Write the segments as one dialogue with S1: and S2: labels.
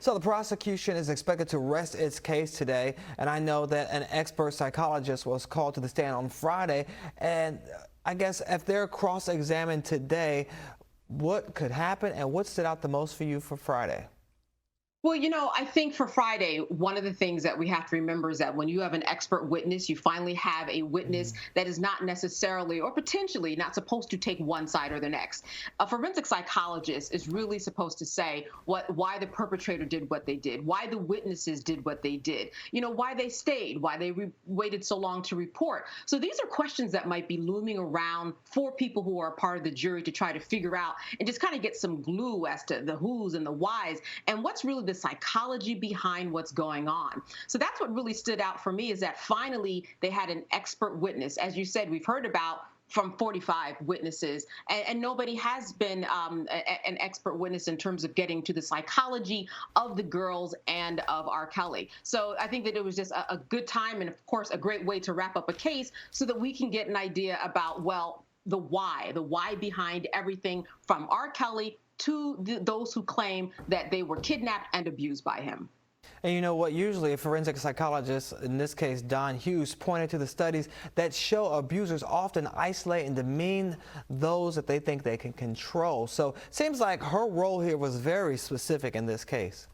S1: So the prosecution is expected to rest its case today, and I know that an expert psychologist was called to the stand on Friday, and I guess if they're cross-examined today, what could happen and what stood out the most for you for Friday?
S2: Well, I think for Friday, one of the things that we have to remember is that when you have an expert witness, you finally have a witness that is not necessarily or potentially not supposed to take one side or the next. A forensic psychologist is really supposed to say why the perpetrator did what they did, why the witnesses did what they did, why they stayed, why they waited so long to report. So these are questions that might be looming around for people who are a part of the jury to try to figure out and just kind of get some glue as to the who's and the whys and what's really the psychology behind what's going on. So that's what really stood out for me, is that finally they had an expert witness. As you said, we've heard about from 45 witnesses, and nobody has been an expert witness in terms of getting to the psychology of the girls and of R. Kelly. So I think that it was just a good time and, of course, a great way to wrap up a case so that we can get an idea about, well, the why behind everything from R. Kelly to those who claim that they were kidnapped and abused by him.
S1: And you know what, usually a forensic psychologist, in this case Don Hughes, pointed to the studies that show abusers often isolate and demean those that they think they can control. So it seems like her role here was very specific in this case.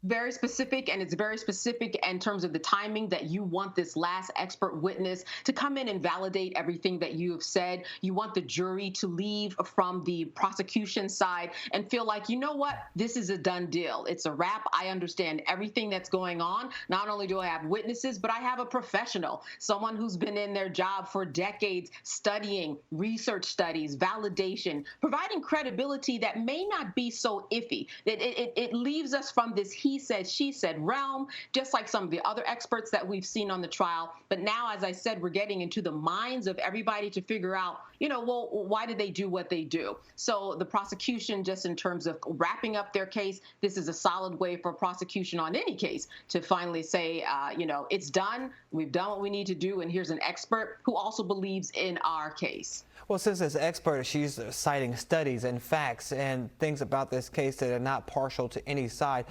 S2: Very specific, and it's very specific in terms of the timing that you want this last expert witness to come in and validate everything that you have said. You want the jury to leave from the prosecution side and feel like, you know what, this is a done deal. It's a wrap. I understand everything that's going on. Not only do I have witnesses, but I have a professional, someone who's been in their job for decades, studying, research studies, validation, providing credibility that may not be so iffy. It leaves us from this he said, she said realm, just like some of the other experts that we've seen on the trial. But now, as I said, we're getting into the minds of everybody to figure out, well, why did they do what they do? So the prosecution, just in terms of wrapping up their case, this is a solid way for prosecution on any case to finally say, it's done. We've done what we need to do. And here's an expert who also believes in our case.
S1: Well, since this expert, she's citing studies and facts and things about this case that are not partial to any side.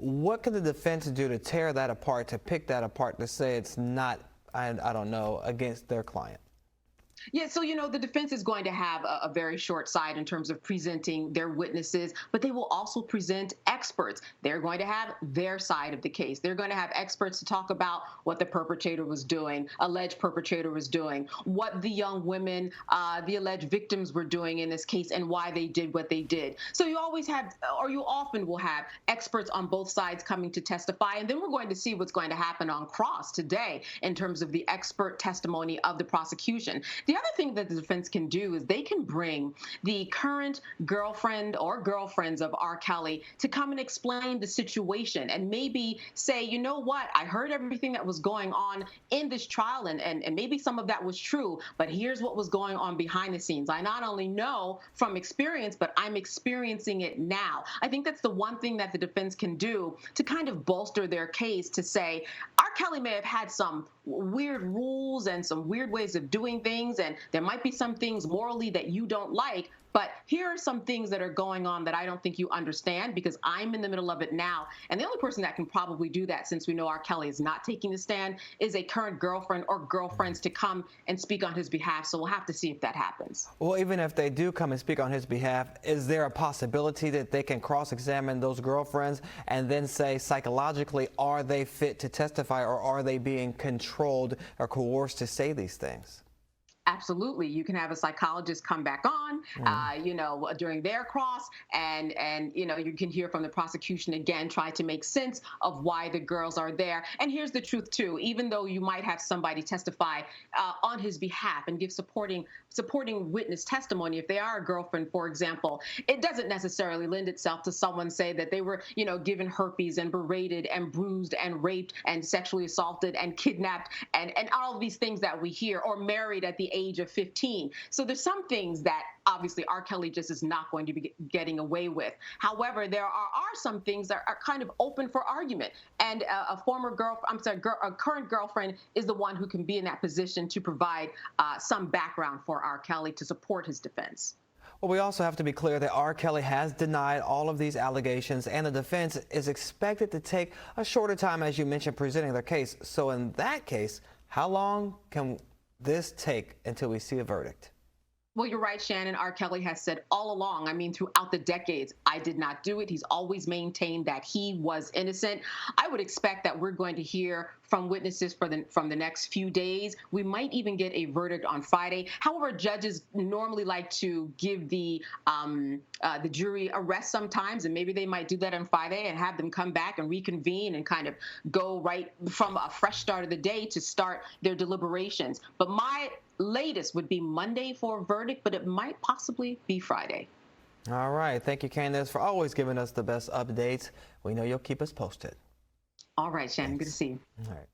S1: What can the defense do to tear that apart, to pick that apart, to say it's not, I don't know, against their client?
S2: Yeah, so, the defense is going to have a very short side in terms of presenting their witnesses, but they will also present experts. They're going to have their side of the case. They're going to have experts to talk about what the perpetrator was doing, alleged perpetrator was doing, what the young women, the alleged victims were doing in this case, and why they did what they did. So you always have, or you often will have, experts on both sides coming to testify, and then we're going to see what's going to happen on cross today in terms of the expert testimony of the prosecution. The other thing that the defense can do is they can bring the current girlfriend or girlfriends of R. Kelly to come and explain the situation and maybe say, you know what, I heard everything that was going on in this trial and maybe some of that was true, but here's what was going on behind the scenes. I not only know from experience, but I'm experiencing it now. I think that's the one thing that the defense can do to kind of bolster their case, to say R. Kelly may have had some weird rules and some weird ways of doing things, and there might be some things morally that you don't like, but here are some things that are going on that I don't think you understand because I'm in the middle of it now. And the only person that can probably do that, since we know R. Kelly is not taking the stand, is a current girlfriend or girlfriends to come and speak on his behalf. So we'll have to see if that happens.
S1: Well, even if they do come and speak on his behalf, is there a possibility that they can cross-examine those girlfriends and then say psychologically, are they fit to testify, or are they being controlled or coerced to say these things?
S2: Absolutely. You can have a psychologist come back on, during their cross, and you can hear from the prosecution again, try to make sense of why the girls are there. And here's the truth, too. Even though you might have somebody testify on his behalf and give supporting witness testimony, if they are a girlfriend, for example, it doesn't necessarily lend itself to someone say that they were, given herpes and berated and bruised and raped and sexually assaulted and kidnapped and all of these things that we hear, or married at the age of 15. So there's some things that obviously R. Kelly just is not going to be getting away with. However, there are some things that are kind of open for argument. And a current girlfriend is the one who can be in that position to provide some background for R. Kelly to support his defense.
S1: Well, we also have to be clear that R. Kelly has denied all of these allegations, and the defense is expected to take a shorter time, as you mentioned, presenting their case. So in that case, how long can this take until we see a verdict?
S2: Well, you're right, Shannon. R. Kelly has said all along, I mean, throughout the decades, I did not do it. He's always maintained that he was innocent. I would expect that we're going to hear from witnesses from the next few days. We might even get a verdict on Friday. However, judges normally like to give the jury a rest sometimes, and maybe they might do that on Friday and have them come back and reconvene and kind of go right from a fresh start of the day to start their deliberations. But my latest would be Monday for a verdict, but it might possibly be Friday.
S1: All right. Thank you, Candace, for always giving us the best updates. We know you'll keep us posted.
S2: All right, Shannon.
S1: Thanks.
S2: Good to see you.
S1: All right.